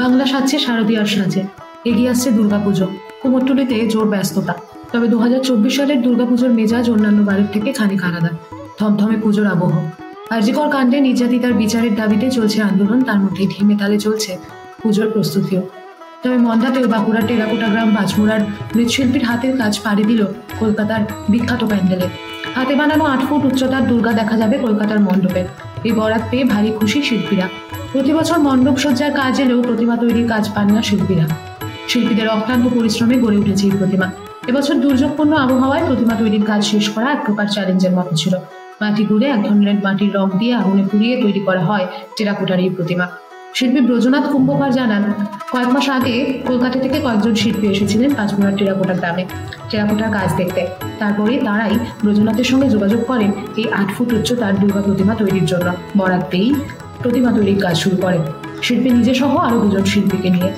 বাংলা সাজছে শারদীয়ার সাজে, এগিয়ে আসছে দুর্গাপুজো। কুমোরটুলিতে জোর ব্যস্ততা। তবে 2024 সালের দুর্গাপুজোর মেজাজ অন্যান্য বারের থেকে খানিক আলাদা। থমথমে পুজোর আবহ। আরজিকর কাণ্ডে নির্যাতিতার বিচারের দাবিতে চলছে আন্দোলন, তার মধ্যে ঢিমে তালে চলছে পুজোর প্রস্তুতিও। তবে মন্দাতেও বাঁকুড়ার টেরাকোটা গ্রাম বাজমুড়ার মৃৎশিল্পীর হাতের কাজ পাড়ি দিল কলকাতার বিখ্যাত প্যান্ডেলে। হাতে বানানো 8 ফুট উচ্চতার দুর্গা দেখা যাবে কলকাতার মণ্ডপে। এই বরাত পেয়ে ভারী খুশি শিল্পীরা। প্রতি বছর মণ্ডপ সজ্জার কাজ এলেও প্রতিমা তৈরির কাজ পান না শিল্পীরা। শিল্পীদের অক্লান্ত পরিশ্রমে গড়ে উঠেছে এই প্রতিমা। এবছর দুর্যোগপূর্ণ আবহাওয়ায় প্রতিমা তৈরির কাজ শেষ করা এক প্রকার চ্যালেঞ্জের মতো ছিল। মাটি গুঁড়ে এক ধরনের মাটির রং দিয়ে আগুনে পুড়িয়ে তৈরি করা হয় টেরাকোটার এই প্রতিমা। শিল্পী ব্রজনাথ কুম্ভকার জানান, কয়েক মাস আগে কলকাতা থেকে কয়েকজন শিল্পী এসেছিলেন বাজমুড়ার টেরাকোটা গ্রামে টেরাকোটার কাজ দেখতে। তারপরে তারাই ব্রজনাথের সঙ্গে যোগাযোগ করেন এই 8 ফুট উচ্চতার দুর্গা প্রতিমা তৈরির জন্য। বরাত পেয়েই প্রতিমা তৈরির কাজ শুরু করেন শিল্পী নিজে সহ আরো 2জন শিল্পীকে নিয়ে।